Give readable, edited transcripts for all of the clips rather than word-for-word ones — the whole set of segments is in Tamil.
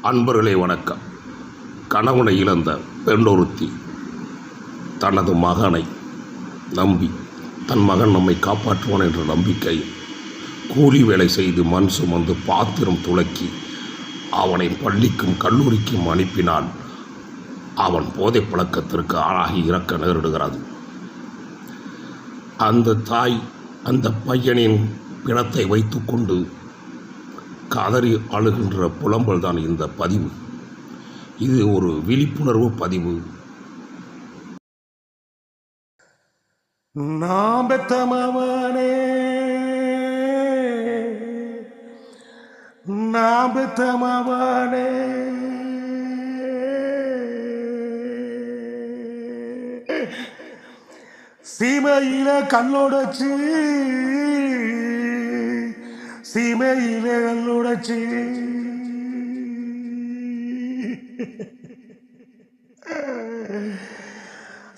அன்பர்களே வணக்கம். கணவனை இழந்த பெண்ணொருத்தி தனது மகனை நம்பி தன் மகன் நம்மை காப்பாற்றுவான் என்ற நம்பிக்கை கூலி வேலை செய்து மண் சுமந்து பாத்திரம் துளக்கி அவனை பள்ளிக்கும் கல்லூரிக்கும் அனுப்பினால் அவன் போதை பழக்கத்திற்கு ஆளாகி இறக்க நேரிடுகிறது. அந்த தாய் அந்த பையனின் பிணத்தை வைத்துக்கொண்டு கதறி அழுகின்ற புலம்பல் தான் இந்த பதிவு. இது ஒரு விழிப்புணர்வு பதிவு. நாம் பெத்தமவனே நாம் பெத்தமவனே சீமையில கல்லோடச்சு சீமையில கல்லோடச்சு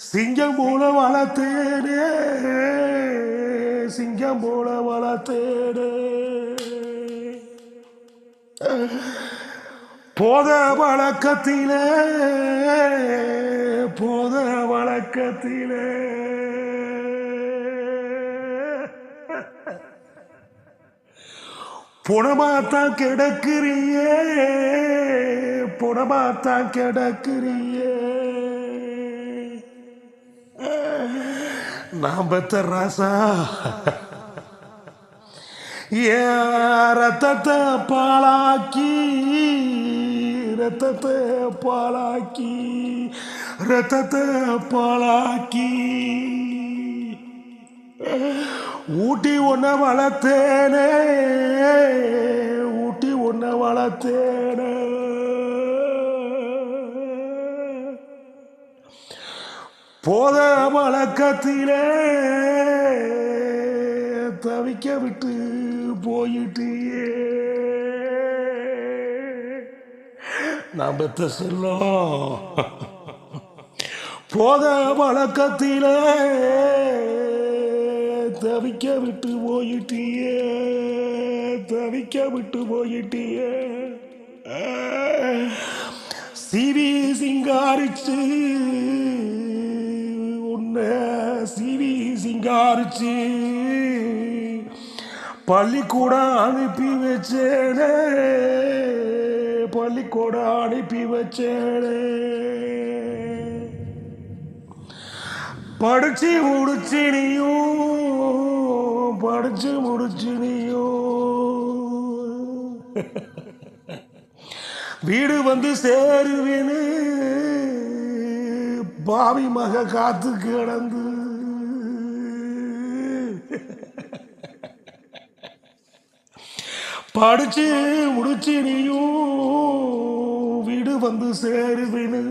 சிங்கம் போல வளர்த்தேனே சிங்கம் போல வளர்த்தேனே போத வழக்கத்திலே போத வழக்கத்திலே புனமாத்தான் கிடக்குறியே புனமாத்தான் கிடக்குறியே நாம் பெத்த ராசா ரத்தத்தை பாலாக்கி ரத்தத்தை பாலாக்கி ரத்தத்தை பாலாக்கி ஊட்டி ஒன்ன வளர்த்தேனே ஊட்டி ஒன்ன வளர்த்தேனே போத வழக்கத்திலே தவிக்க விட்டு போயிட்டியே நாம் பெத்த செல்லம் போத வழக்கத்திலே தவிக்க விட்டு போயிட்டியே தவிக்க விட்டு போயிட்டியே சிவி சிங்காரிச்சு உன்னை சிவி சிங்காரிச்சு பள்ளிக்கூடம் அனுப்பி வச்சேனே பள்ளிக்கூடம் அனுப்பி வச்சேனே படிச்சு முடிச்சு நீயும் படிச்சு முடிச்சு நீயும் வீடு வந்து சேருவேன்னு பாவி மக காத்து கிடந்து படிச்சு முடிச்சு நீயும் வீடு வந்து சேருவேன்னு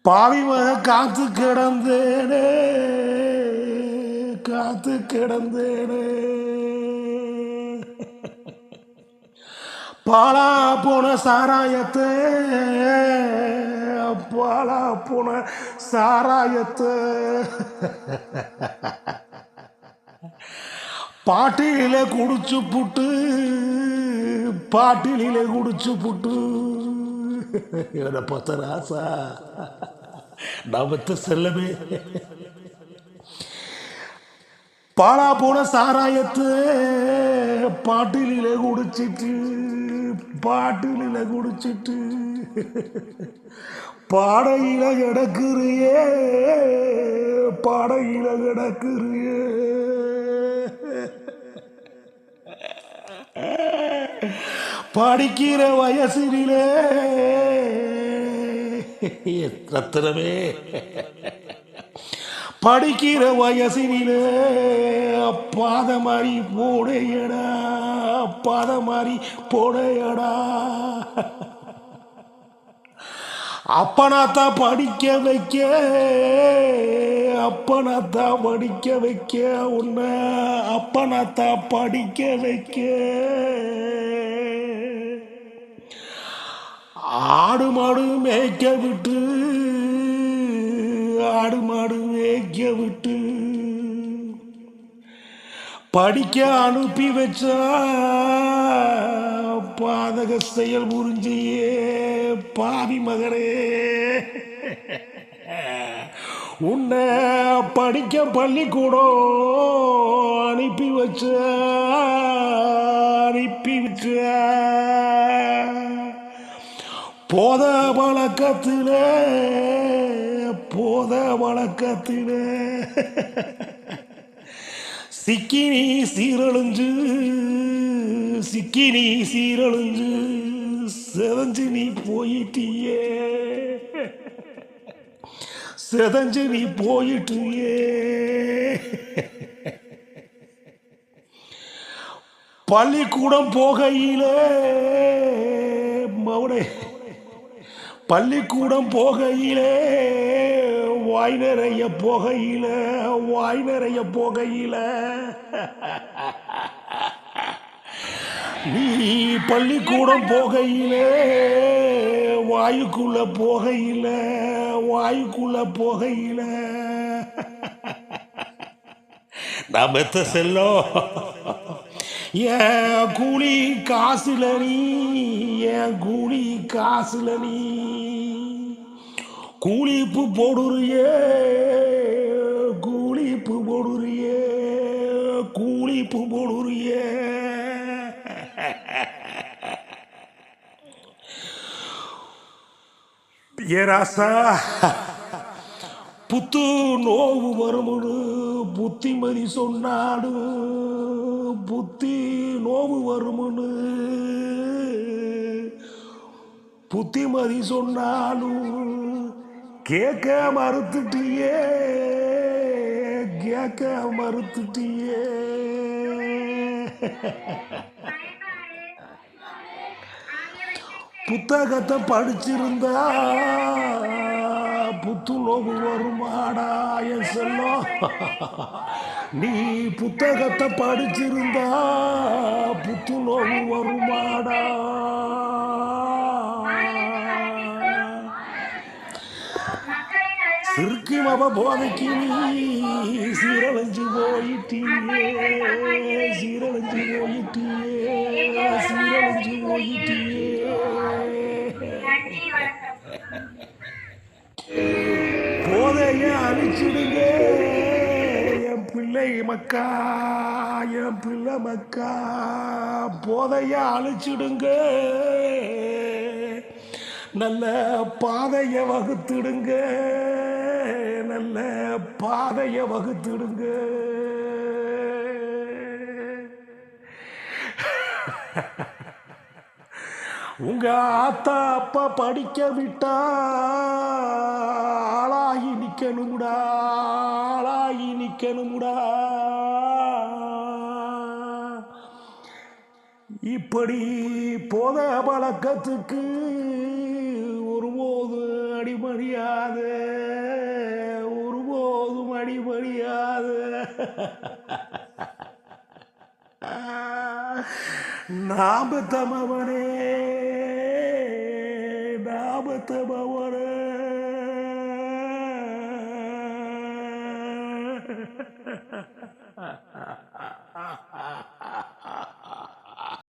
பாவி மக காத்து கிடந்தேனே காத்து கிடந்தேனே பாலா போன சாராயத்தை பாலா போன சாராயத்தை பாட்டில குடிச்சு புட்டு பாட்டில குடிச்சு புட்டு இவனை பார்த்த ராசா நமத்த செல்லமே பாலா போன சாராயத்தை பாட்டில குடிச்சிட்டு பாட்டில குடிச்சிட்டு பாடையில கிடக்குறியே பாடையில கிடக்குறியே படிக்கிற வயசிலே ரத்தனமே படிக்கிற வயசிலே பாத மாதிரி போடையடா பாத மாதிரி போடையடா அப்பனாத்தான் படிக்க வைக்க அப்பனாத்தான் படிக்க வைக்க உன்னை அப்பனாத்தான் படிக்க வைக்க ஆடு மாடு மேய்க்க விட்டு ஆடு மாடு மேய்க்க விட்டு படிக்க அனுப்பி வச்சா பாதக செயல் புரிஞ்சியே பாவி மகனே, உன்னை படிக்க பள்ளிக்கூடம் அனுப்பி வச்ச அனுப்பி வச்ச போத வழக்கத்தில் போத வழக்கத்தில் சிக்கினி சீரழிஞ்சு சிக்கினி சீரழிஞ்சு செதஞ்சு நீ போயிட்டியே செதஞ்சு நீ போயிட்டியே. பள்ளிக்கூடம் போகையில மவுனே பள்ளிக்கூடம் போகையிலே வாய் நிறைய போகையில வாய் நிறைய போகையில நீ பள்ளிக்கூடம் போகையிலே வாயுக்குள்ள போகையில வாயுக்குள்ள போகையில நான் மெத்த செல்லும் என் கூலி காசுல நீ என் கூலி காசுல நீ கூலிப்பு போடுறியே கூலிப்பு போடுறியே கூலிப்பு போடுறியே. ஏராசா புத்து நோவு வருமுன்னு புத்திமதி சொன்னாடு புத்தி நோவு வருமுன்னு புத்திமதி சொன்னாலும் கேட்க மறுத்துட்டியே கேட்க மறுத்துட்டியே. புத்தகத்தை படிச்சிருந்தா புத்து நோவு வருமாடா என் செல்லம், நீ புத்தகத்தை படிச்சிருந்தா புத்து நோவு வருமாடா. சிறுக்கி மவ போதைக்கு நீ சீரழிஞ்சு போயிட்டியே சீரழிஞ்சு போயிட்டியே சீரழிஞ்சு போயிட்டியே. போதைய அழிச்சிடுங்க என் பிள்ளை மக்கா என் பிள்ளை மக்கா போதைய அழிச்சிடுங்க நல்ல பாதைய வகுத்துடுங்க நல்ல பாதைய வகுத்துடுங்க. உங்க ஆத்தா அப்பா படிக்க விட்டா ஆளாகி நிக்கணும்டா ஆளாகி நிக்கணும்டா. இப்படி போத பழக்கத்துக்கு ஒருபோது அடிபடியாத ஒருபோதும் அடிபடியாத நாபத்தமவனே நாபத்தமவனே.